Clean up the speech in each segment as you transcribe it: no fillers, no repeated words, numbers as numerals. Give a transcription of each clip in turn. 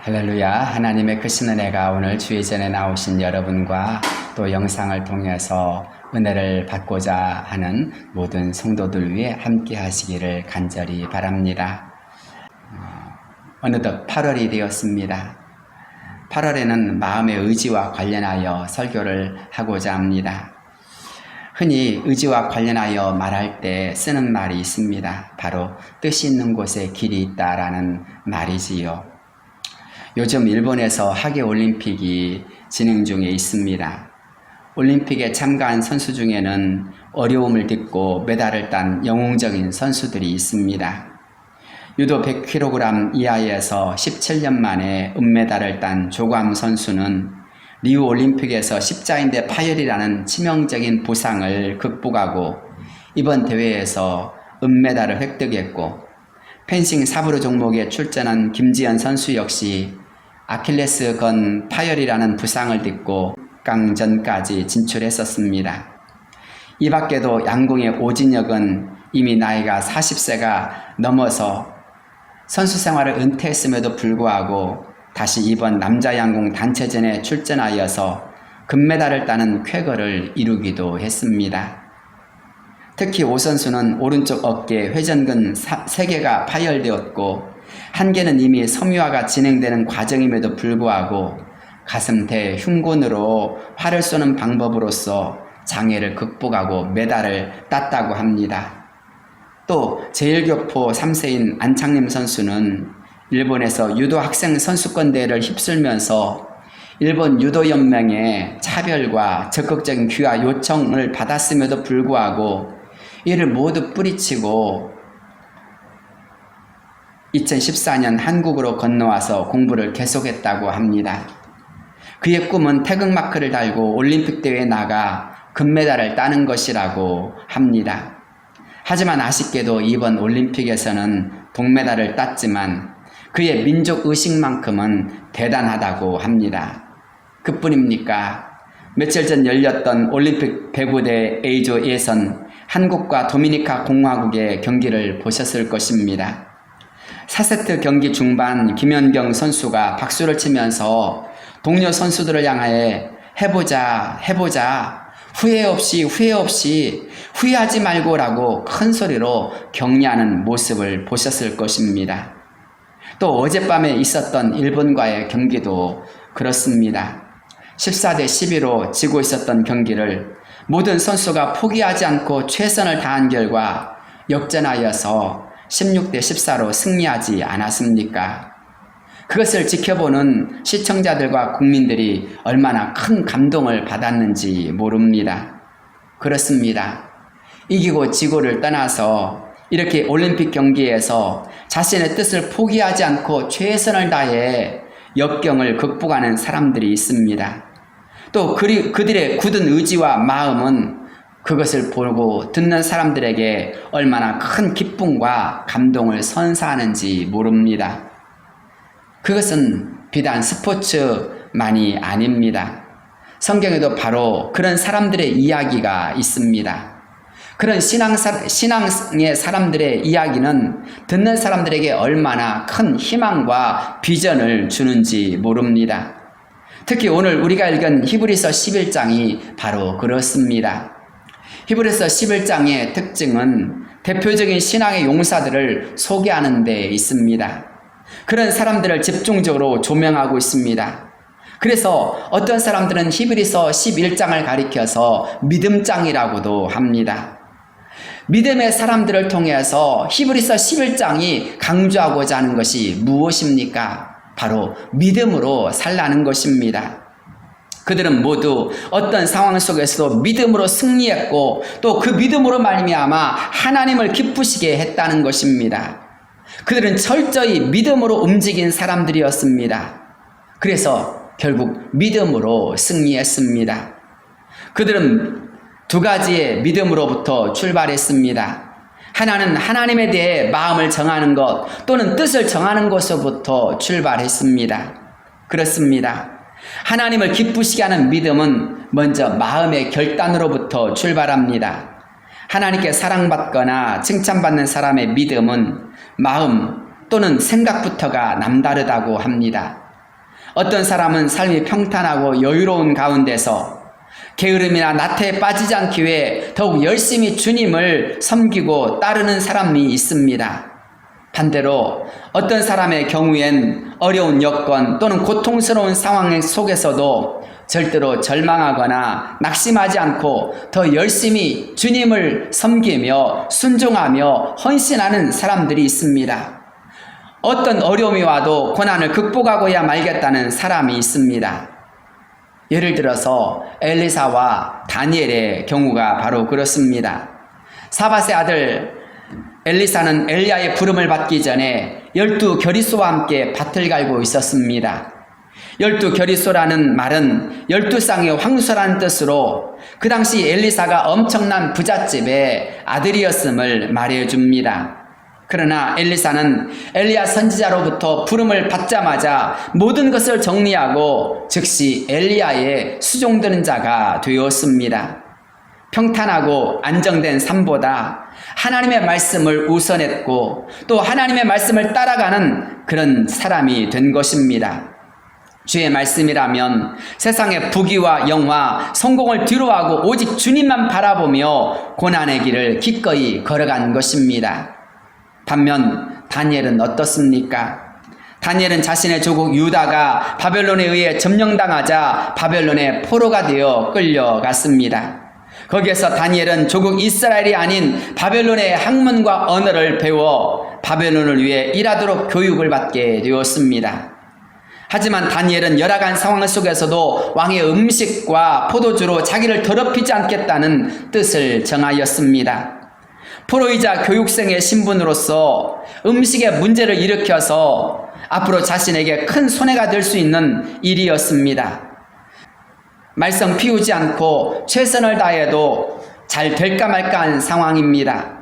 할렐루야. 하나님의 크신 은혜가 오늘 주의 전에 나오신 여러분과 또 영상을 통해서 은혜를 받고자 하는 모든 성도들 위해 함께 하시기를 간절히 바랍니다. 어느덧 8월이 되었습니다. 8월에는 마음의 의지와 관련하여 설교를 하고자 합니다. 흔히 의지와 관련하여 말할 때 쓰는 말이 있습니다. 바로 뜻이 있는 곳에 길이 있다라는 말이지요. 요즘 일본에서 하계올림픽이 진행 중에 있습니다. 올림픽에 참가한 선수 중에는 어려움을 딛고 메달을 딴 영웅적인 선수들이 있습니다. 유도 100kg 이하에서 17년 만에 은메달을 딴 조감 선수는 리우 올림픽에서 십자인대 파열이라는 치명적인 부상을 극복하고 이번 대회에서 은메달을 획득했고, 펜싱 사브르 종목에 출전한 김지연 선수 역시 아킬레스건 파열이라는 부상을 딛고 6강전까지 진출했었습니다. 이 밖에도 양궁의 오진혁은 이미 나이가 40세가 넘어서 선수 생활을 은퇴했음에도 불구하고 다시 이번 남자 양궁 단체전에 출전하여서 금메달을 따는 쾌거를 이루기도 했습니다. 특히 오 선수는 오른쪽 어깨 회전근 3개가 파열되었고 한 개는 이미 섬유화가 진행되는 과정임에도 불구하고 가슴대 흉근으로 활을 쏘는 방법으로서 장애를 극복하고 메달을 땄다고 합니다. 또 제1교포 3세인 안창림 선수는 일본에서 유도 학생 선수권 대회를 휩쓸면서 일본 유도연맹의 차별과 적극적인 귀화 요청을 받았음에도 불구하고 이를 모두 뿌리치고 2014년 한국으로 건너와서 공부를 계속했다고 합니다. 그의 꿈은 태극마크를 달고 올림픽 대회에 나가 금메달을 따는 것이라고 합니다. 하지만 아쉽게도 이번 올림픽에서는 동메달을 땄지만 그의 민족 의식만큼은 대단하다고 합니다. 그뿐입니까? 며칠 전 열렸던 올림픽 배구대 A조 예선 한국과 도미니카 공화국의 경기를 보셨을 것입니다. 4세트 경기 중반 김연경 선수가 박수를 치면서 동료 선수들을 향하여 해보자 후회 없이 후회하지 말고 라고 큰 소리로 격려하는 모습을 보셨을 것입니다. 또 어젯밤에 있었던 일본과의 경기도 그렇습니다. 14대 12로 지고 있었던 경기를 모든 선수가 포기하지 않고 최선을 다한 결과 역전하여서 16대 14로 승리하지 않았습니까? 그것을 지켜보는 시청자들과 국민들이 얼마나 큰 감동을 받았는지 모릅니다. 그렇습니다. 이기고 지고를 떠나서 이렇게 올림픽 경기에서 자신의 뜻을 포기하지 않고 최선을 다해 역경을 극복하는 사람들이 있습니다. 또 그들의 굳은 의지와 마음은 그것을 보고 듣는 사람들에게 얼마나 큰 기쁨과 감동을 선사하는지 모릅니다. 그것은 비단 스포츠만이 아닙니다. 성경에도 바로 그런 사람들의 이야기가 있습니다. 그런 신앙의 사람들의 이야기는 듣는 사람들에게 얼마나 큰 희망과 비전을 주는지 모릅니다. 특히 오늘 우리가 읽은 히브리서 11장이 바로 그렇습니다. 히브리서 11장의 특징은 대표적인 신앙의 용사들을 소개하는 데 있습니다. 그런 사람들을 집중적으로 조명하고 있습니다. 그래서 어떤 사람들은 히브리서 11장을 가리켜서 믿음장이라고도 합니다. 믿음의 사람들을 통해서 히브리서 11장이 강조하고자 하는 것이 무엇입니까? 바로 믿음으로 살라는 것입니다. 그들은 모두 어떤 상황 속에서도 믿음으로 승리했고 또 그 믿음으로 말미암아 하나님을 기쁘시게 했다는 것입니다. 그들은 철저히 믿음으로 움직인 사람들이었습니다. 그래서 결국 믿음으로 승리했습니다. 그들은 두 가지의 믿음으로부터 출발했습니다. 하나는 하나님에 대해 마음을 정하는 것 또는 뜻을 정하는 것으로부터 출발했습니다. 그렇습니다. 하나님을 기쁘시게 하는 믿음은 먼저 마음의 결단으로부터 출발합니다. 하나님께 사랑받거나 칭찬받는 사람의 믿음은 마음 또는 생각부터가 남다르다고 합니다. 어떤 사람은 삶이 평탄하고 여유로운 가운데서 게으름이나 나태에 빠지지 않기 위해 더욱 열심히 주님을 섬기고 따르는 사람이 있습니다. 반대로 어떤 사람의 경우엔 어려운 여건 또는 고통스러운 상황 속에서도 절대로 절망하거나 낙심하지 않고 더 열심히 주님을 섬기며 순종하며 헌신하는 사람들이 있습니다. 어떤 어려움이 와도 고난을 극복하고야 말겠다는 사람이 있습니다. 예를 들어서 엘리사와 다니엘의 경우가 바로 그렇습니다. 사밧의 아들 엘리사는 엘리야의 부름을 받기 전에 12겨리소와 함께 밭을 갈고 있었습니다. 12겨리소라는 말은 12쌍의 황소라는 뜻으로 그 당시 엘리사가 엄청난 부잣집의 아들이었음을 말해줍니다. 그러나 엘리사는 엘리야 선지자로부터 부름을 받자마자 모든 것을 정리하고 즉시 엘리야의 수종되는 자가 되었습니다. 평탄하고 안정된 삶보다 하나님의 말씀을 우선했고 또 하나님의 말씀을 따라가는 그런 사람이 된 것입니다. 주의 말씀이라면 세상의 부귀와 영화, 성공을 뒤로하고 오직 주님만 바라보며 고난의 길을 기꺼이 걸어간 것입니다. 반면 다니엘은 어떻습니까? 다니엘은 자신의 조국 유다가 바벨론에 의해 점령당하자 바벨론의 포로가 되어 끌려갔습니다. 거기에서 다니엘은 조국 이스라엘이 아닌 바벨론의 학문과 언어를 배워 바벨론을 위해 일하도록 교육을 받게 되었습니다. 하지만 다니엘은 열악한 상황 속에서도 왕의 음식과 포도주로 자기를 더럽히지 않겠다는 뜻을 정하였습니다. 포로이자 교육생의 신분으로서 음식의 문제를 일으켜서 앞으로 자신에게 큰 손해가 될 수 있는 일이었습니다. 말썽 피우지 않고 최선을 다해도 잘 될까 말까한 상황입니다.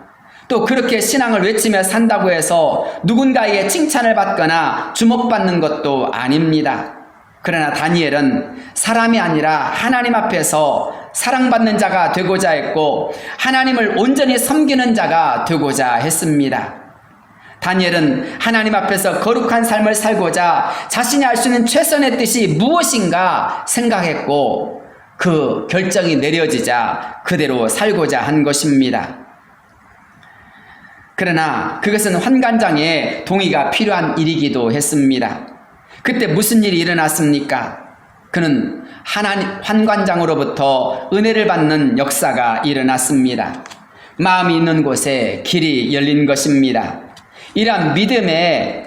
또 그렇게 신앙을 외치며 산다고 해서 누군가에게 칭찬을 받거나 주목받는 것도 아닙니다. 그러나 다니엘은 사람이 아니라 하나님 앞에서 사랑받는 자가 되고자 했고 하나님을 온전히 섬기는 자가 되고자 했습니다. 다니엘은 하나님 앞에서 거룩한 삶을 살고자 자신이 할 수 있는 최선의 뜻이 무엇인가 생각했고 그 결정이 내려지자 그대로 살고자 한 것입니다. 그러나 그것은 환관장의 동의가 필요한 일이기도 했습니다. 그때 무슨 일이 일어났습니까? 그는 환관장으로부터 은혜를 받는 역사가 일어났습니다. 마음이 있는 곳에 길이 열린 것입니다. 이러한 믿음의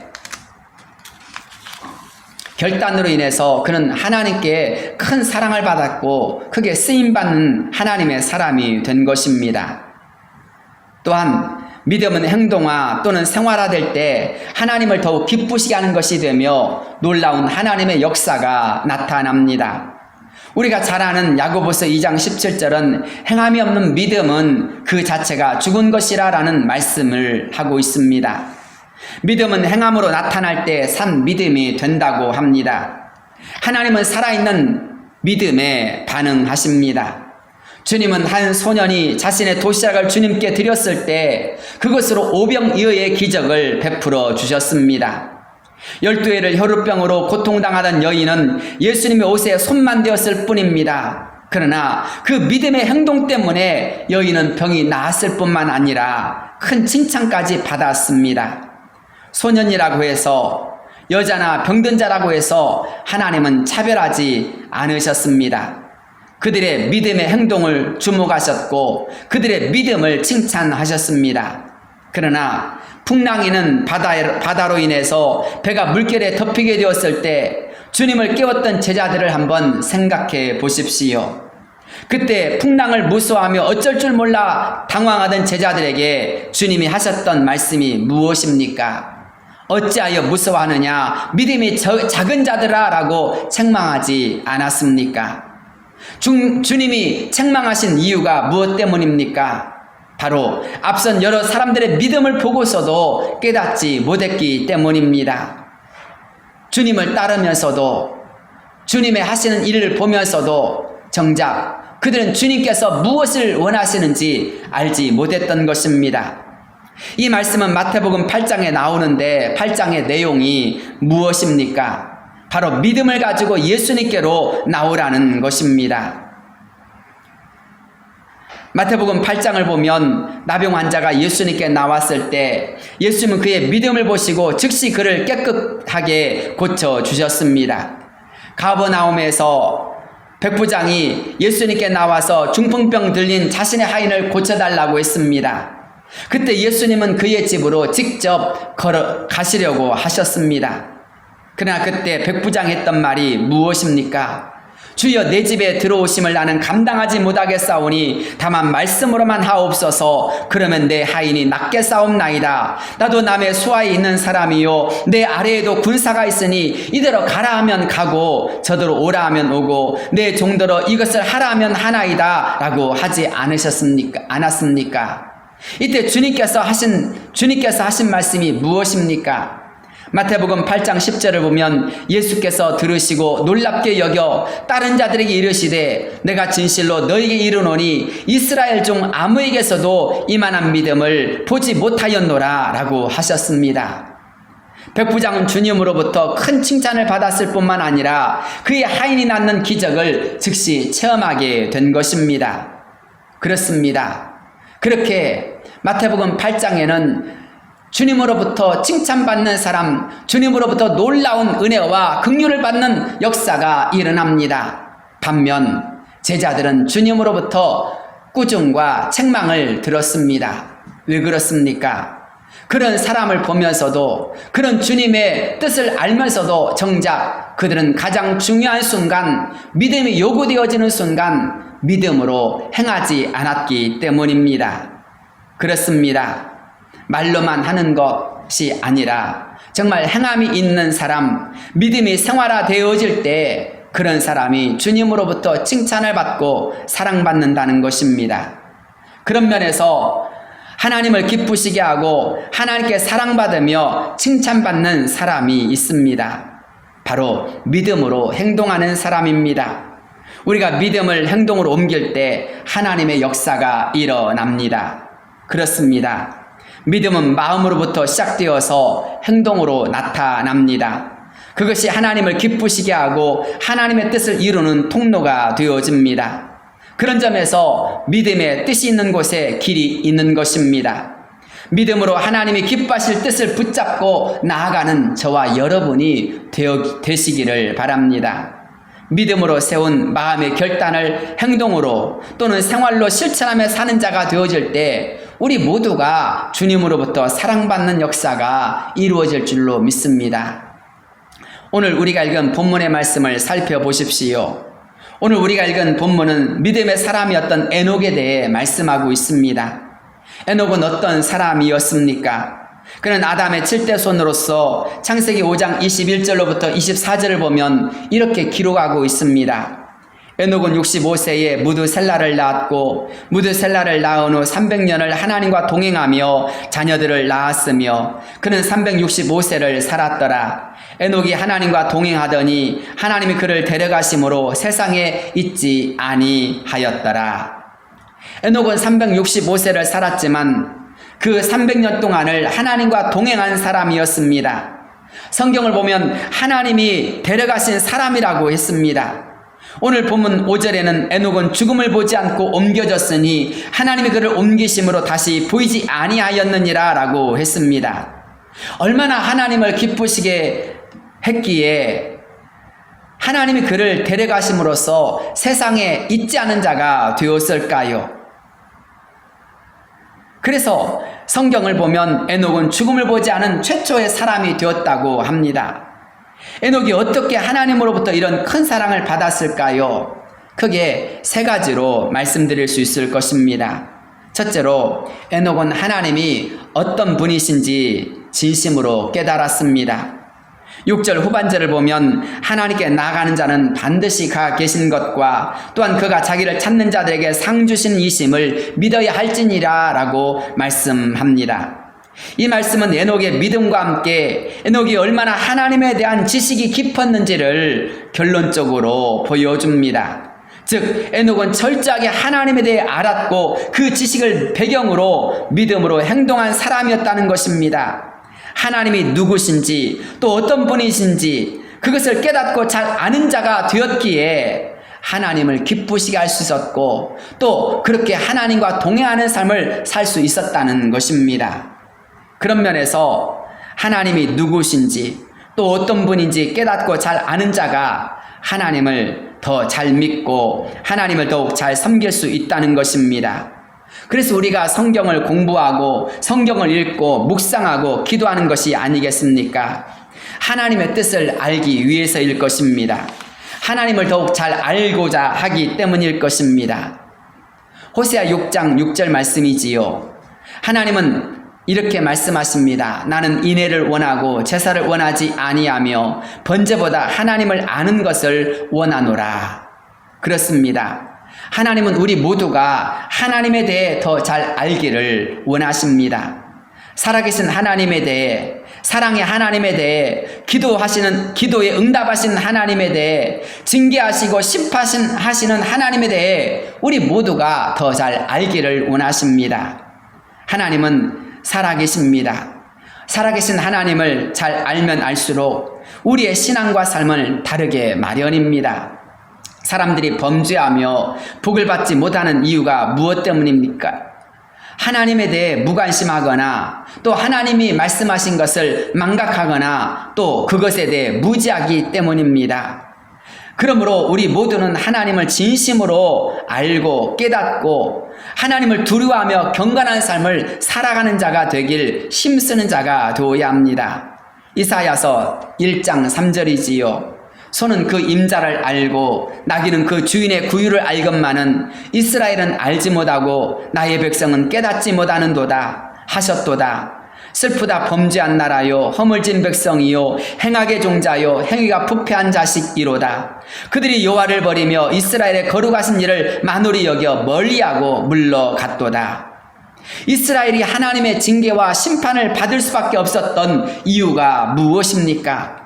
결단으로 인해서 그는 하나님께 큰 사랑을 받았고 크게 쓰임받는 하나님의 사람이 된 것입니다. 또한 믿음은 행동화 또는 생활화될 때 하나님을 더욱 기쁘시게 하는 것이 되며 놀라운 하나님의 역사가 나타납니다. 우리가 잘 아는 야고보서 2장 17절은 행함이 없는 믿음은 그 자체가 죽은 것이라 라는 말씀을 하고 있습니다. 믿음은 행함으로 나타날 때 산 믿음이 된다고 합니다. 하나님은 살아있는 믿음에 반응하십니다. 주님은 한 소년이 자신의 도시락을 주님께 드렸을 때 그것으로 오병이어의 기적을 베풀어 주셨습니다. 12해를 혈우병으로 고통당하던 여인은 예수님의 옷에 손만 대었을 뿐입니다. 그러나 그 믿음의 행동 때문에 여인은 병이 나았을 뿐만 아니라 큰 칭찬까지 받았습니다. 소년이라고 해서 여자나 병든 자라고 해서 하나님은 차별하지 않으셨습니다. 그들의 믿음의 행동을 주목하셨고 그들의 믿음을 칭찬하셨습니다. 그러나 풍랑이는 바다로 인해서 배가 물결에 덮이게 되었을 때 주님을 깨웠던 제자들을 한번 생각해 보십시오. 그때 풍랑을 무서워하며 어쩔 줄 몰라 당황하던 제자들에게 주님이 하셨던 말씀이 무엇입니까? 어찌하여 무서워하느냐? 믿음이 작은 자들아 라고 책망하지 않았습니까? 주님이 책망하신 이유가 무엇 때문입니까? 바로 앞선 여러 사람들의 믿음을 보고서도 깨닫지 못했기 때문입니다. 주님을 따르면서도 주님의 하시는 일을 보면서도 정작 그들은 주님께서 무엇을 원하시는지 알지 못했던 것입니다. 이 말씀은 마태복음 8장에 나오는데 8장의 내용이 무엇입니까? 바로 믿음을 가지고 예수님께로 나오라는 것입니다. 마태복음 8장을 보면 나병 환자가 예수님께 나왔을 때 예수님은 그의 믿음을 보시고 즉시 그를 깨끗하게 고쳐주셨습니다. 가버나움에서 백부장이 예수님께 나와서 중풍병 들린 자신의 하인을 고쳐달라고 했습니다. 그때 예수님은 그의 집으로 직접 가시려고 하셨습니다. 그러나 그때 백부장이 했던 말이 무엇입니까? 주여, 내 집에 들어오심을 나는 감당하지 못하겠사오니 다만 말씀으로만 하옵소서. 그러면 내 하인이 낫게 싸움나이다. 나도 남의 수하에 있는 사람이요 내 아래에도 군사가 있으니 이대로 가라 하면 가고 저더러 오라 하면 오고 내 종더러 이것을 하라 하면 하나이다 라고 하지 않았습니까? 이때 주님께서 하신 말씀이 무엇입니까? 마태복음 8장 10절을 보면 예수께서 들으시고 놀랍게 여겨 다른 자들에게 이르시되 내가 진실로 너에게 이르노니 이스라엘 중 아무에게서도 이만한 믿음을 보지 못하였노라 라고 하셨습니다. 백부장은 주님으로부터 큰 칭찬을 받았을 뿐만 아니라 그의 하인이 낫는 기적을 즉시 체험하게 된 것입니다. 그렇습니다. 그렇게 마태복음 8장에는 주님으로부터 칭찬받는 사람, 주님으로부터 놀라운 은혜와 긍휼을 받는 역사가 일어납니다. 반면 제자들은 주님으로부터 꾸중과 책망을 들었습니다. 왜 그렇습니까? 그런 사람을 보면서도, 그런 주님의 뜻을 알면서도 정작 그들은 가장 중요한 순간, 믿음이 요구되어지는 순간 믿음으로 행하지 않았기 때문입니다. 그렇습니다. 말로만 하는 것이 아니라 정말 행함이 있는 사람, 믿음이 생활화되어질 때 그런 사람이 주님으로부터 칭찬을 받고 사랑받는다는 것입니다. 그런 면에서 하나님을 기쁘시게 하고 하나님께 사랑받으며 칭찬받는 사람이 있습니다. 바로 믿음으로 행동하는 사람입니다. 우리가 믿음을 행동으로 옮길 때 하나님의 역사가 일어납니다. 그렇습니다. 믿음은 마음으로부터 시작되어서 행동으로 나타납니다. 그것이 하나님을 기쁘시게 하고 하나님의 뜻을 이루는 통로가 되어집니다. 그런 점에서 믿음의 뜻이 있는 곳에 길이 있는 것입니다. 믿음으로 하나님이 기뻐하실 뜻을 붙잡고 나아가는 저와 여러분이 되시기를 바랍니다. 믿음으로 세운 마음의 결단을 행동으로 또는 생활로 실천하며 사는 자가 되어질 때 우리 모두가 주님으로부터 사랑받는 역사가 이루어질 줄로 믿습니다. 오늘 우리가 읽은 본문의 말씀을 살펴보십시오. 오늘 우리가 읽은 본문은 믿음의 사람이었던 에녹에 대해 말씀하고 있습니다. 에녹은 어떤 사람이었습니까? 그는 아담의 7대 손으로서 창세기 5장 21절로부터 24절을 보면 이렇게 기록하고 있습니다. 에녹은 65세에 무드셀라를 낳았고 무드셀라를 낳은 후 300년을 하나님과 동행하며 자녀들을 낳았으며 그는 365세를 살았더라. 에녹이 하나님과 동행하더니 하나님이 그를 데려가심으로 세상에 있지 아니하였더라. 에녹은 365세를 살았지만 그 300년 동안을 하나님과 동행한 사람이었습니다. 성경을 보면 하나님이 데려가신 사람이라고 했습니다. 오늘 본문 5절에는 에녹은 죽음을 보지 않고 옮겨졌으니 하나님이 그를 옮기심으로 다시 보이지 아니하였느니라 라고 했습니다. 얼마나 하나님을 기쁘시게 했기에 하나님이 그를 데려가심으로써 세상에 있지 않은 자가 되었을까요? 그래서 성경을 보면 에녹은 죽음을 보지 않은 최초의 사람이 되었다고 합니다. 에녹이 어떻게 하나님으로부터 이런 큰 사랑을 받았을까요? 크게 세 가지로 말씀드릴 수 있을 것입니다. 첫째로 에녹은 하나님이 어떤 분이신지 진심으로 깨달았습니다. 6절 후반절을 보면 하나님께 나아가는 자는 반드시 가 계신 것과 또한 그가 자기를 찾는 자들에게 상 주신 이심을 믿어야 할지니라 라고 말씀합니다. 이 말씀은 에녹의 믿음과 함께 에녹이 얼마나 하나님에 대한 지식이 깊었는지를 결론적으로 보여줍니다. 즉 에녹은 철저하게 하나님에 대해 알았고 그 지식을 배경으로 믿음으로 행동한 사람이었다는 것입니다. 하나님이 누구신지 또 어떤 분이신지 그것을 깨닫고 잘 아는 자가 되었기에 하나님을 기쁘시게 할 수 있었고 또 그렇게 하나님과 동행하는 삶을 살 수 있었다는 것입니다. 그런 면에서 하나님이 누구신지 또 어떤 분인지 깨닫고 잘 아는 자가 하나님을 더 잘 믿고 하나님을 더욱 잘 섬길 수 있다는 것입니다. 그래서 우리가 성경을 공부하고 성경을 읽고 묵상하고 기도하는 것이 아니겠습니까? 하나님의 뜻을 알기 위해서일 것입니다. 하나님을 더욱 잘 알고자 하기 때문일 것입니다. 호세아 6장 6절 말씀이지요. 하나님은 이렇게 말씀하십니다. 나는 인애를 원하고 제사를 원하지 아니하며 번제보다 하나님을 아는 것을 원하노라. 그렇습니다. 하나님은 우리 모두가 하나님에 대해 더 잘 알기를 원하십니다. 살아계신 하나님에 대해, 사랑의 하나님에 대해, 기도에 응답하신 하나님에 대해, 징계하시고 심판하시는 하나님에 대해 우리 모두가 더 잘 알기를 원하십니다. 하나님은 살아계십니다. 살아계신 하나님을 잘 알면 알수록 우리의 신앙과 삶을 다르게 마련입니다. 사람들이 범죄하며 복을 받지 못하는 이유가 무엇 때문입니까? 하나님에 대해 무관심하거나 또 하나님이 말씀하신 것을 망각하거나 또 그것에 대해 무지하기 때문입니다. 그러므로 우리 모두는 하나님을 진심으로 알고 깨닫고 하나님을 두려워하며 경건한 삶을 살아가는 자가 되길 힘쓰는 자가 되어야 합니다. 이사야서 1장 3절이지요. 소는 그 임자를 알고 나귀는 그 주인의 구유를 알건만은 이스라엘은 알지 못하고 나의 백성은 깨닫지 못하는도다 하셨도다. 슬프다 범죄한 나라요 허물진 백성이요 행악의 종자요 행위가 부패한 자식이로다. 그들이 여호와를 버리며 이스라엘의 거룩하신 일을 만홀히 여겨 멀리하고 물러갔도다. 이스라엘이 하나님의 징계와 심판을 받을 수밖에 없었던 이유가 무엇입니까?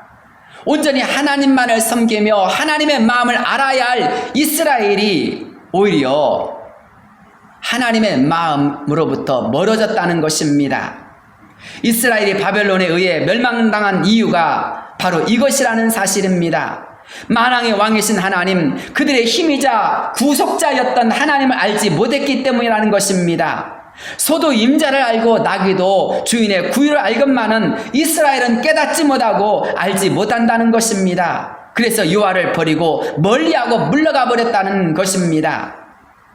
온전히 하나님만을 섬기며 하나님의 마음을 알아야 할 이스라엘이 오히려 하나님의 마음으로부터 멀어졌다는 것입니다. 이스라엘이 바벨론에 의해 멸망당한 이유가 바로 이것이라는 사실입니다. 만왕의 왕이신 하나님, 그들의 힘이자 구속자였던 하나님을 알지 못했기 때문이라는 것입니다. 소도 임자를 알고 나귀도 주인의 구유를 알건만은 이스라엘은 깨닫지 못하고 알지 못한다는 것입니다. 그래서 여호와를 버리고 멀리하고 물러가 버렸다는 것입니다.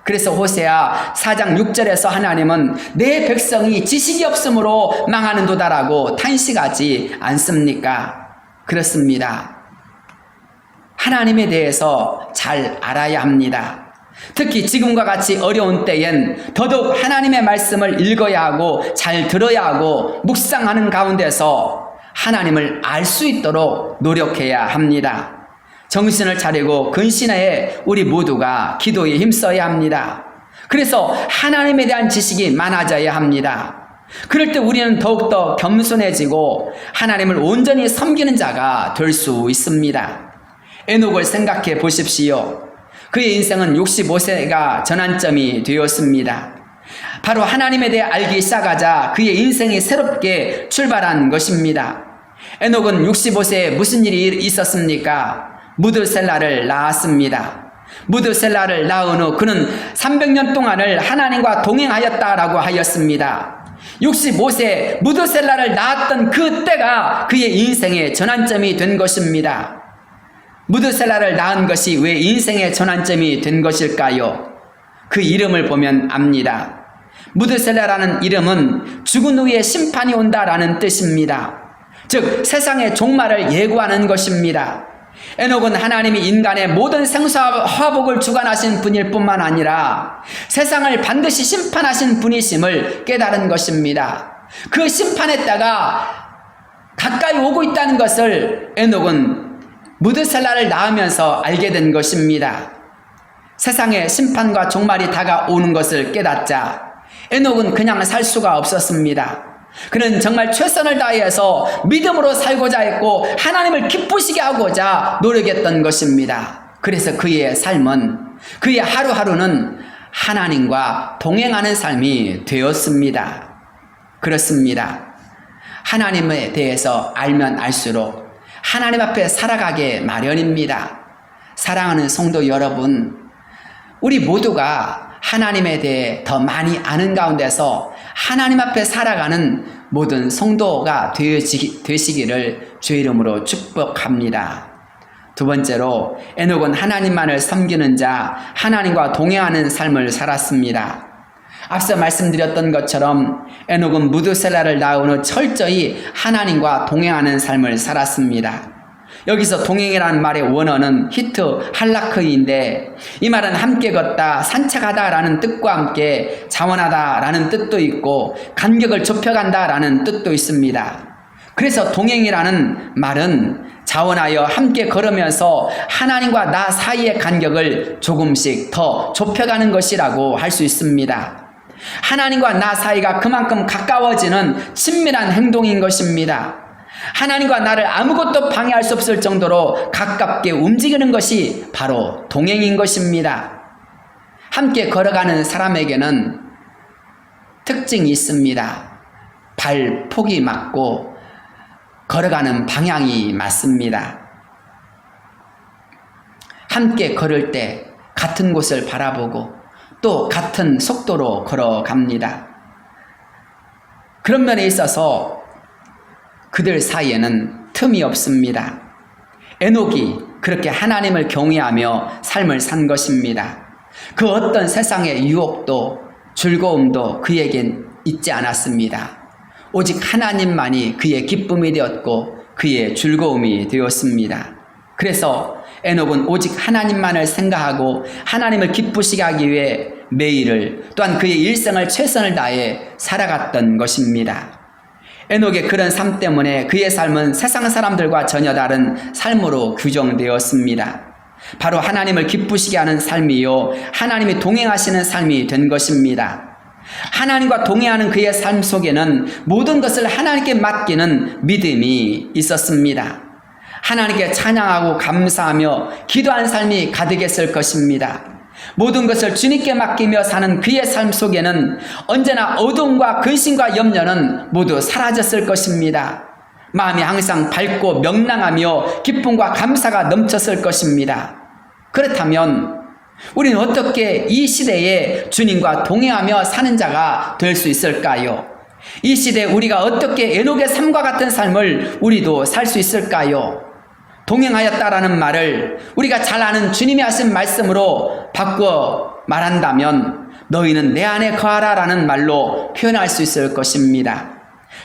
그래서 호세아 4장 6절에서 하나님은 내 백성이 지식이 없으므로 망하는도다라고 탄식하지 않습니까? 그렇습니다. 하나님에 대해서 잘 알아야 합니다. 특히 지금과 같이 어려운 때엔 더더욱 하나님의 말씀을 읽어야 하고 잘 들어야 하고 묵상하는 가운데서 하나님을 알 수 있도록 노력해야 합니다. 정신을 차리고 근신해 우리 모두가 기도에 힘써야 합니다. 그래서 하나님에 대한 지식이 많아져야 합니다. 그럴 때 우리는 더욱더 겸손해지고 하나님을 온전히 섬기는 자가 될 수 있습니다. 에녹을 생각해 보십시오. 그의 인생은 65세가 전환점이 되었습니다. 바로 하나님에 대해 알기 시작하자 그의 인생이 새롭게 출발한 것입니다. 에녹은 65세에 무슨 일이 있었습니까? 무드셀라를 낳았습니다. 무드셀라를 낳은 후 그는 300년 동안을 하나님과 동행하였다라고 하였습니다. 65세 무드셀라를 낳았던 그 때가 그의 인생의 전환점이 된 것입니다. 무드셀라를 낳은 것이 왜 인생의 전환점이 된 것일까요? 그 이름을 보면 압니다. 무드셀라라는 이름은 죽은 후에 심판이 온다라는 뜻입니다. 즉 세상의 종말을 예고하는 것입니다. 에녹은 하나님이 인간의 모든 생사와 화복을 주관하신 분일 뿐만 아니라 세상을 반드시 심판하신 분이심을 깨달은 것입니다. 그 심판의 때가 가까이 오고 있다는 것을 에녹은 무드셀라를 낳으면서 알게 된 것입니다. 세상의 심판과 종말이 다가오는 것을 깨닫자 에녹은 그냥 살 수가 없었습니다. 그는 정말 최선을 다해서 믿음으로 살고자 했고 하나님을 기쁘시게 하고자 노력했던 것입니다. 그래서 그의 삶은, 그의 하루하루는 하나님과 동행하는 삶이 되었습니다. 그렇습니다. 하나님에 대해서 알면 알수록 하나님 앞에 살아가게 마련입니다. 사랑하는 성도 여러분, 우리 모두가 하나님에 대해 더 많이 아는 가운데서 하나님 앞에 살아가는 모든 성도가 되시기를 주의 이름으로 축복합니다. 두 번째로 에녹은 하나님만을 섬기는 자, 하나님과 동행하는 삶을 살았습니다. 앞서 말씀드렸던 것처럼 에녹은 무드셀라를 낳은 후 철저히 하나님과 동행하는 삶을 살았습니다. 여기서 동행이라는 말의 원어는 히트 할라크인데, 이 말은 함께 걷다, 산책하다 라는 뜻과 함께 자원하다 라는 뜻도 있고 간격을 좁혀간다 라는 뜻도 있습니다. 그래서 동행이라는 말은 자원하여 함께 걸으면서 하나님과 나 사이의 간격을 조금씩 더 좁혀가는 것이라고 할 수 있습니다. 하나님과 나 사이가 그만큼 가까워지는 친밀한 행동인 것입니다. 하나님과 나를 아무것도 방해할 수 없을 정도로 가깝게 움직이는 것이 바로 동행인 것입니다. 함께 걸어가는 사람에게는 특징이 있습니다. 발폭이 맞고 걸어가는 방향이 맞습니다. 함께 걸을 때 같은 곳을 바라보고 또 같은 속도로 걸어갑니다. 그런 면에 있어서 그들 사이에는 틈이 없습니다. 에녹이 그렇게 하나님을 경외하며 삶을 산 것입니다. 그 어떤 세상의 유혹도 즐거움도 그에겐 있지 않았습니다. 오직 하나님만이 그의 기쁨이 되었고 그의 즐거움이 되었습니다. 그래서 에녹은 오직 하나님만을 생각하고 하나님을 기쁘시게 하기 위해 매일을 또한 그의 일생을 최선을 다해 살아갔던 것입니다. 에녹의 그런 삶 때문에 그의 삶은 세상 사람들과 전혀 다른 삶으로 규정되었습니다. 바로 하나님을 기쁘시게 하는 삶이요, 하나님이 동행하시는 삶이 된 것입니다. 하나님과 동행하는 그의 삶 속에는 모든 것을 하나님께 맡기는 믿음이 있었습니다. 하나님께 찬양하고 감사하며 기도한 삶이 가득했을 것입니다. 모든 것을 주님께 맡기며 사는 그의 삶 속에는 언제나 어두움과 근심과 염려는 모두 사라졌을 것입니다. 마음이 항상 밝고 명랑하며 기쁨과 감사가 넘쳤을 것입니다. 그렇다면 우리는 어떻게 이 시대에 주님과 동행하며 사는 자가 될 수 있을까요? 이 시대에 우리가 어떻게 에녹의 삶과 같은 삶을 우리도 살 수 있을까요? 동행하였다라는 말을 우리가 잘 아는 주님이 하신 말씀으로 바꾸어 말한다면 너희는 내 안에 거하라 라는 말로 표현할 수 있을 것입니다.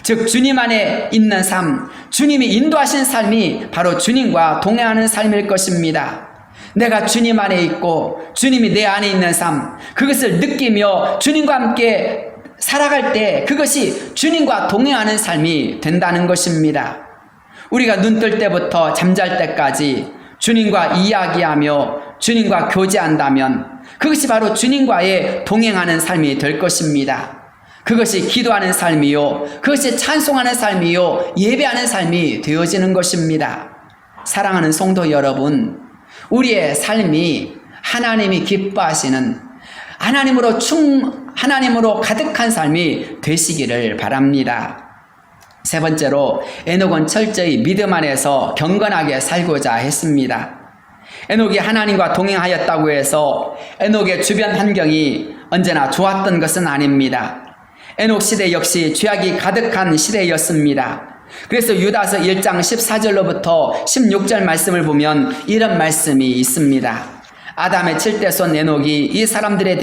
즉 주님 안에 있는 삶, 주님이 인도하신 삶이 바로 주님과 동행하는 삶일 것입니다. 내가 주님 안에 있고 주님이 내 안에 있는 삶, 그것을 느끼며 주님과 함께 살아갈 때 그것이 주님과 동행하는 삶이 된다는 것입니다. 우리가 눈 뜰 때부터 잠잘 때까지 주님과 이야기하며 주님과 교제한다면 그것이 바로 주님과의 동행하는 삶이 될 것입니다. 그것이 기도하는 삶이요, 그것이 찬송하는 삶이요, 예배하는 삶이 되어지는 것입니다. 사랑하는 성도 여러분, 우리의 삶이 하나님이 기뻐하시는 하나님으로 가득한 삶이 되시기를 바랍니다. 세 번째로 에녹은 철저히 믿음 안에서 경건하게 살고자 했습니다. 에녹이 하나님과 동행하였다고 해서 에녹의 주변 환경이 언제나 좋았던 것은 아닙니다. 에녹 시대 역시 죄악이 가득한 시대였습니다. 그래서 유다서 1장 14절로부터 16절 말씀을 보면 이런 말씀이 있습니다. 아담의 7대 손 에녹이 이 사람들에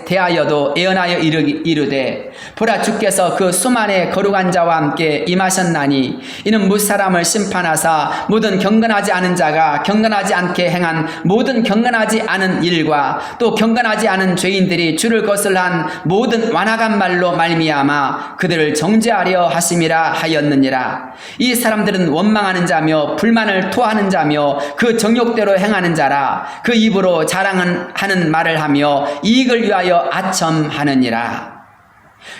대하여도 예언하여 이르되 보라 주께서 그 수만의 거룩한 자와 함께 임하셨나니 이는 무사람을 심판하사 모든 경건하지 않은 자가 경건하지 않게 행한 모든 경건하지 않은 일과 또 경건하지 않은 죄인들이 주를 거슬한 모든 완악한 말로 말미암아 그들을 정죄하려 하심이라 하였느니라. 이 사람들은 원망하는 자며 불만을 토하는 자며 그 정욕대로 행하는 자라. 그 입으로 자랑하는 말을 하며 이익을 위하여 아첨하느니라.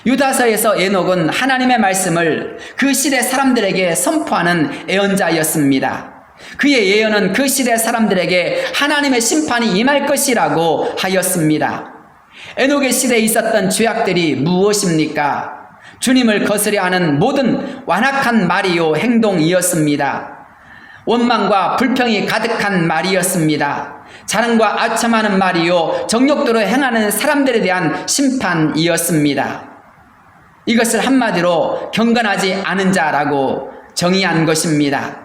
유다서에서 에녹은 하나님의 말씀을 그 시대 사람들에게 선포하는 예언자였습니다. 그의 예언은 그 시대 사람들에게 하나님의 심판이 임할 것이라고 하였습니다. 에녹의 시대에 있었던 죄악들이 무엇입니까? 주님을 거스려 하는 모든 완악한 말이요 행동이었습니다. 원망과 불평이 가득한 말이었습니다. 자랑과 아첨하는 말이요, 정욕대로 행하는 사람들에 대한 심판이었습니다. 이것을 한마디로 경건하지 않은 자라고 정의한 것입니다.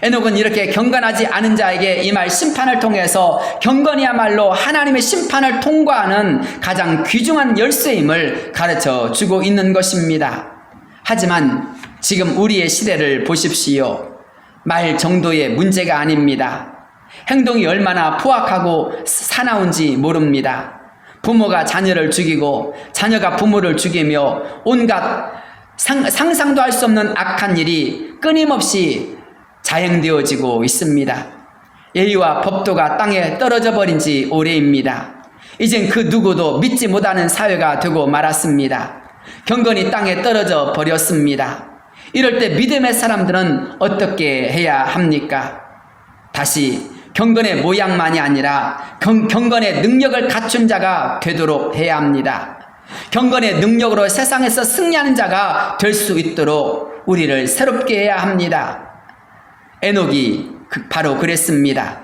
에녹은 이렇게 경건하지 않은 자에게 이 말 심판을 통해서 경건이야말로 하나님의 심판을 통과하는 가장 귀중한 열쇠임을 가르쳐 주고 있는 것입니다. 하지만 지금 우리의 시대를 보십시오. 말 정도의 문제가 아닙니다. 행동이 얼마나 포악하고 사나운지 모릅니다. 부모가 자녀를 죽이고 자녀가 부모를 죽이며 온갖 상상도 할 수 없는 악한 일이 끊임없이 자행되어지고 있습니다. 예의와 법도가 땅에 떨어져 버린 지 오래입니다. 이젠 그 누구도 믿지 못하는 사회가 되고 말았습니다. 경건이 땅에 떨어져 버렸습니다. 이럴 때 믿음의 사람들은 어떻게 해야 합니까? 다시 경건의 모양만이 아니라 경건의 능력을 갖춘 자가 되도록 해야 합니다. 경건의 능력으로 세상에서 승리하는 자가 될 수 있도록 우리를 새롭게 해야 합니다. 에녹이 바로 그랬습니다.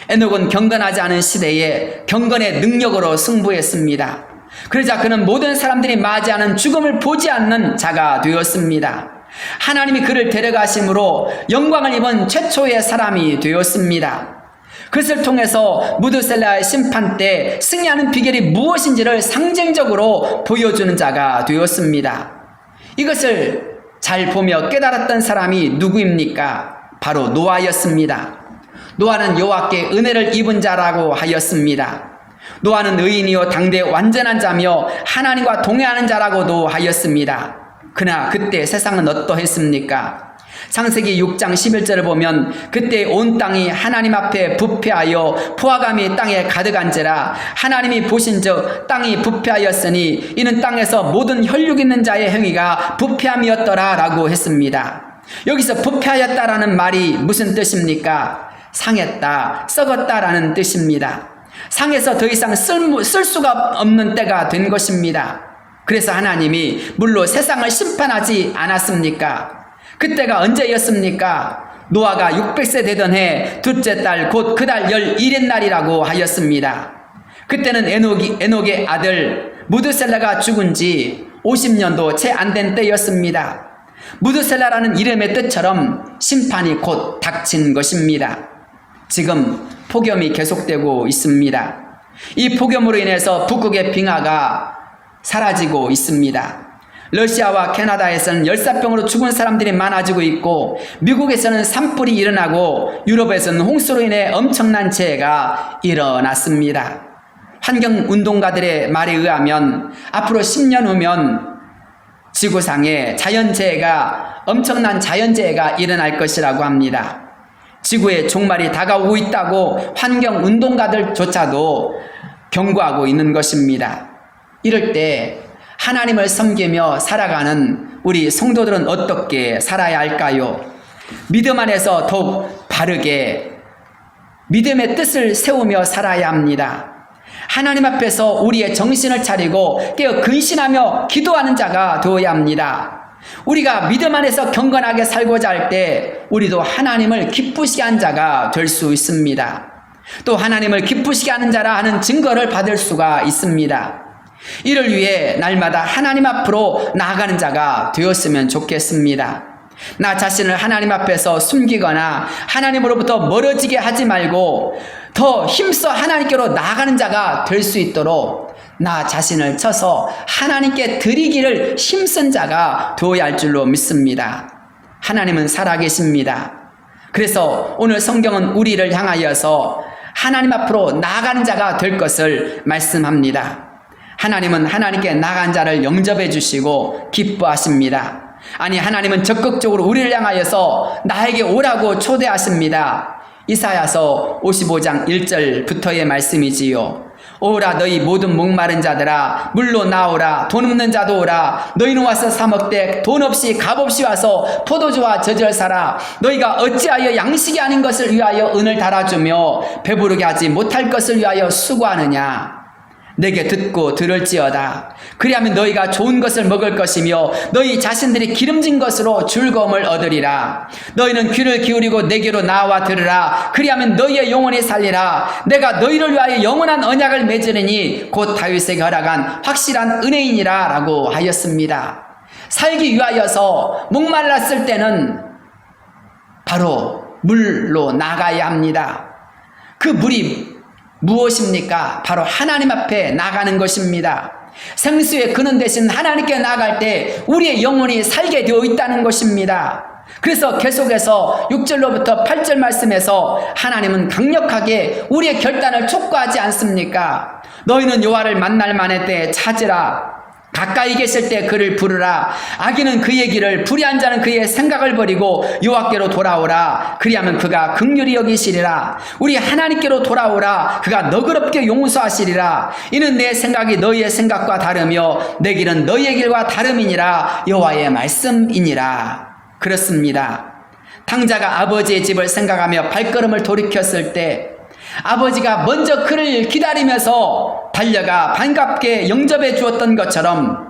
에녹은 경건하지 않은 시대에 경건의 능력으로 승부했습니다. 그러자 그는 모든 사람들이 맞이하는 죽음을 보지 않는 자가 되었습니다. 하나님이 그를 데려가심으로 영광을 입은 최초의 사람이 되었습니다. 그것을 통해서 무드셀라의 심판 때 승리하는 비결이 무엇인지를 상징적으로 보여주는 자가 되었습니다. 이것을 잘 보며 깨달았던 사람이 누구입니까? 바로 노아였습니다. 노아는 여호와께 은혜를 입은 자라고 하였습니다. 노아는 의인이요 당대 완전한 자며 하나님과 동행하는 자라고도 하였습니다. 그러나 그때 세상은 어떠했습니까? 창세기 6장 11절을 보면 그때 온 땅이 하나님 앞에 부패하여 포화감이 땅에 가득한지라 하나님이 보신즉 땅이 부패하였으니 이는 땅에서 모든 혈육 있는 자의 행위가 부패함이었더라 라고 했습니다. 여기서 부패하였다라는 말이 무슨 뜻입니까? 상했다, 썩었다라는 뜻입니다. 상해서 더 이상 쓸 수가 없는 때가 된 것입니다. 그래서 하나님이 물로 세상을 심판하지 않았습니까? 그때가 언제였습니까? 노아가 600세 되던 해 둘째 달 곧 그 달 11일 날이라고 하였습니다. 그때는 에녹의 아들 무드셀라가 죽은 지 50년도 채 안 된 때였습니다. 무드셀라라는 이름의 뜻처럼 심판이 곧 닥친 것입니다. 지금 폭염이 계속되고 있습니다. 이 폭염으로 인해서 북극의 빙하가 사라지고 있습니다. 러시아와 캐나다에서는 열사병으로 죽은 사람들이 많아지고 있고 미국에서는 산불이 일어나고 유럽에서는 홍수로 인해 엄청난 재해가 일어났습니다. 환경운동가들의 말에 의하면 앞으로 10년 후면 지구상에 엄청난 자연재해가 일어날 것이라고 합니다. 지구의 종말이 다가오고 있다고 환경운동가들조차도 경고하고 있는 것입니다. 이럴 때 하나님을 섬기며 살아가는 우리 성도들은 어떻게 살아야 할까요? 믿음 안에서 더욱 바르게 믿음의 뜻을 세우며 살아야 합니다. 하나님 앞에서 우리의 정신을 차리고 깨어 근신하며 기도하는 자가 되어야 합니다. 우리가 믿음 안에서 경건하게 살고자 할 때 우리도 하나님을 기쁘시게 한 자가 될 수 있습니다. 또 하나님을 기쁘시게 하는 자라 하는 증거를 받을 수가 있습니다. 이를 위해 날마다 하나님 앞으로 나아가는 자가 되었으면 좋겠습니다. 나 자신을 하나님 앞에서 숨기거나 하나님으로부터 멀어지게 하지 말고 더 힘써 하나님께로 나아가는 자가 될 수 있도록 나 자신을 쳐서 하나님께 드리기를 힘쓴 자가 되어야 할 줄로 믿습니다. 하나님은 살아계십니다. 그래서 오늘 성경은 우리를 향하여서 하나님 앞으로 나아가는 자가 될 것을 말씀합니다. 하나님은 하나님께 나아간 자를 영접해 주시고 기뻐하십니다. 아니, 하나님은 적극적으로 우리를 향하여서 나에게 오라고 초대하십니다. 이사야서 55장 1절부터의 말씀이지요. 오라 너희 모든 목마른 자들아 물로 나오라 돈 없는 자도 오라 너희는 와서 사 먹되 돈 없이 값없이 와서 포도주와 젖을 사라 너희가 어찌하여 양식이 아닌 것을 위하여 은을 달아주며 배부르게 하지 못할 것을 위하여 수고하느냐. 내게 듣고 들을지어다. 그리하면 너희가 좋은 것을 먹을 것이며 너희 자신들이 기름진 것으로 즐거움을 얻으리라. 너희는 귀를 기울이고 내게로 나와 들으라. 그리하면 너희의 영혼이 살리라. 내가 너희를 위하여 영원한 언약을 맺으리니 곧 다윗에게 허락한 확실한 은혜이니라 라고 하였습니다. 살기 위하여서 목말랐을 때는 바로 물로 나가야 합니다. 그 물이 무엇입니까? 바로 하나님 앞에 나가는 것입니다. 생수의 근원 되신 하나님께 나갈 때 우리의 영혼이 살게 되어 있다는 것입니다. 그래서 계속해서 6절로부터 8절 말씀에서 하나님은 강력하게 우리의 결단을 촉구하지 않습니까? 너희는 여호와를 만날 만할 때 찾으라. 가까이 계실 때 그를 부르라. 악인은 그의 길을, 불의한 자는 그의 생각을 버리고 여호와께로 돌아오라. 그리하면 그가 긍휼히 여기시리라. 우리 하나님께로 돌아오라. 그가 너그럽게 용서하시리라. 이는 내 생각이 너희의 생각과 다르며 내 길은 너희의 길과 다름이니라. 여호와의 말씀이니라. 그렇습니다. 탕자가 아버지의 집을 생각하며 발걸음을 돌이켰을 때 아버지가 먼저 그를 기다리면서 달려가 반갑게 영접해 주었던 것처럼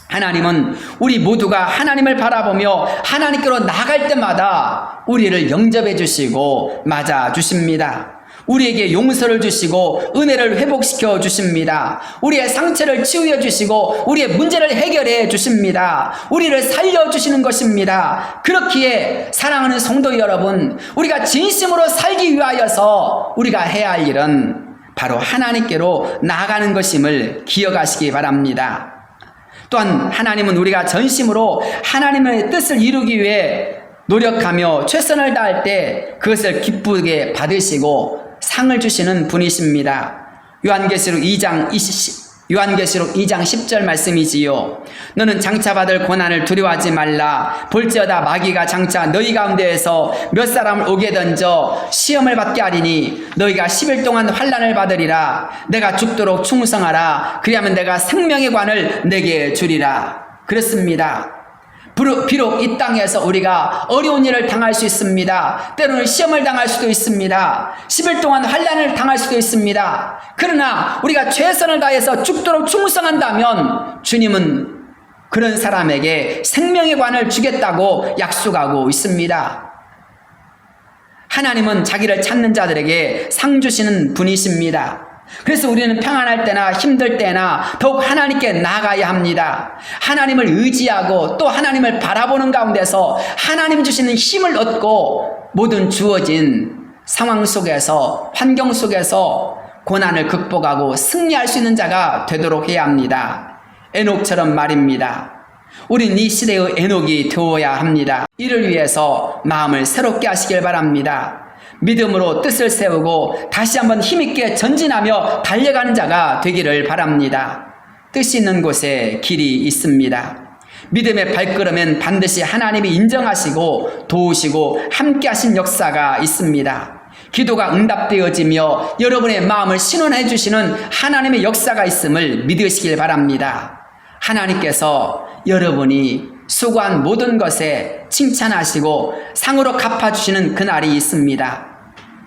하나님은 우리 모두가 하나님을 바라보며 하나님께로 나갈 때마다 우리를 영접해 주시고 맞아 주십니다. 우리에게 용서를 주시고 은혜를 회복시켜 주십니다. 우리의 상처를 치유해 주시고 우리의 문제를 해결해 주십니다. 우리를 살려주시는 것입니다. 그렇기에 사랑하는 성도 여러분, 우리가 진심으로 살기 위하여서 우리가 해야 할 일은 바로 하나님께로 나아가는 것임을 기억하시기 바랍니다. 또한 하나님은 우리가 전심으로 하나님의 뜻을 이루기 위해 노력하며 최선을 다할 때 그것을 기쁘게 받으시고 상을 주시는 분이십니다. 요한계시록 2장 10절 말씀이지요. 너는 장차 받을 고난을 두려워하지 말라. 볼지어다 마귀가 장차 너희 가운데에서 몇 사람을 오게 던져 시험을 받게 하리니 너희가 10일 동안 환난을 받으리라. 내가 죽도록 충성하라. 그리하면 내가 생명의 관을 내게 주리라. 그렇습니다. 비록 이 땅에서 우리가 어려운 일을 당할 수 있습니다. 때로는 시험을 당할 수도 있습니다. 10일 동안 환난을 당할 수도 있습니다. 그러나 우리가 최선을 다해서 죽도록 충성한다면 주님은 그런 사람에게 생명의 관을 주겠다고 약속하고 있습니다. 하나님은 자기를 찾는 자들에게 상 주시는 분이십니다. 그래서 우리는 평안할 때나 힘들 때나 더욱 하나님께 나아가야 합니다. 하나님을 의지하고 또 하나님을 바라보는 가운데서 하나님 주시는 힘을 얻고 모든 주어진 상황 속에서, 환경 속에서 고난을 극복하고 승리할 수 있는 자가 되도록 해야 합니다. 에녹처럼 말입니다. 우린 이 시대의 에녹이 되어야 합니다. 이를 위해서 마음을 새롭게 하시길 바랍니다. 믿음으로 뜻을 세우고 다시 한번 힘있게 전진하며 달려가는 자가 되기를 바랍니다. 뜻이 있는 곳에 길이 있습니다. 믿음의 발걸음엔 반드시 하나님이 인정하시고 도우시고 함께 하신 역사가 있습니다. 기도가 응답되어지며 여러분의 마음을 신원해 주시는 하나님의 역사가 있음을 믿으시길 바랍니다. 하나님께서 여러분이 수고한 모든 것에 칭찬하시고 상으로 갚아주시는 그날이 있습니다.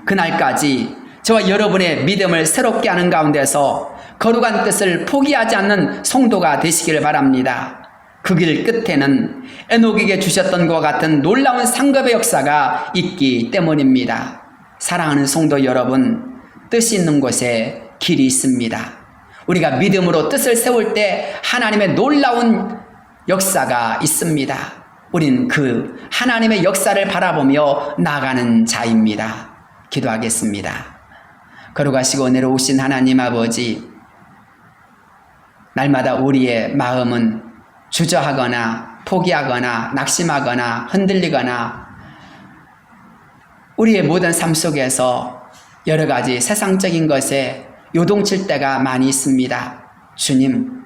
그날까지 저와 여러분의 믿음을 새롭게 하는 가운데서 거룩한 뜻을 포기하지 않는 성도가 되시기를 바랍니다. 그 길 끝에는 에녹에게 주셨던 것과 같은 놀라운 상급의 역사가 있기 때문입니다. 사랑하는 성도 여러분, 뜻이 있는 곳에 길이 있습니다. 우리가 믿음으로 뜻을 세울 때 하나님의 놀라운 역사가 있습니다. 우린 그 하나님의 역사를 바라보며 나가는 자입니다. 기도하겠습니다. 거룩하시고 내려오신 하나님 아버지, 날마다 우리의 마음은 주저하거나 포기하거나 낙심하거나 흔들리거나 우리의 모든 삶 속에서 여러 가지 세상적인 것에 요동칠 때가 많이 있습니다. 주님,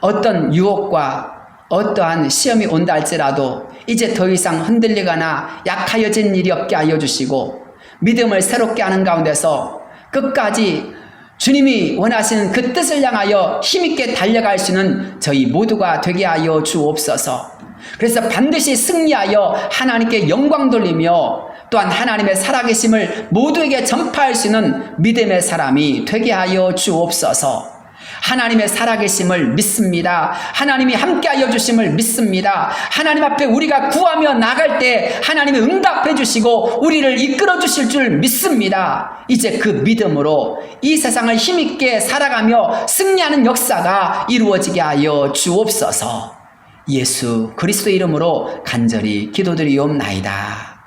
어떤 유혹과 어떠한 시험이 온다 할지라도 이제 더 이상 흔들리거나 약하여진 일이 없게 하여 주시고 믿음을 새롭게 하는 가운데서 끝까지 주님이 원하시는 그 뜻을 향하여 힘있게 달려갈 수 있는 저희 모두가 되게 하여 주옵소서. 그래서 반드시 승리하여 하나님께 영광 돌리며 또한 하나님의 살아계심을 모두에게 전파할 수 있는 믿음의 사람이 되게 하여 주옵소서. 하나님의 살아계심을 믿습니다. 하나님이 함께하여 주심을 믿습니다. 하나님 앞에 우리가 구하며 나갈 때 하나님이 응답해 주시고 우리를 이끌어 주실 줄 믿습니다. 이제 그 믿음으로 이 세상을 힘있게 살아가며 승리하는 역사가 이루어지게 하여 주옵소서. 예수 그리스도 이름으로 간절히 기도드리옵나이다.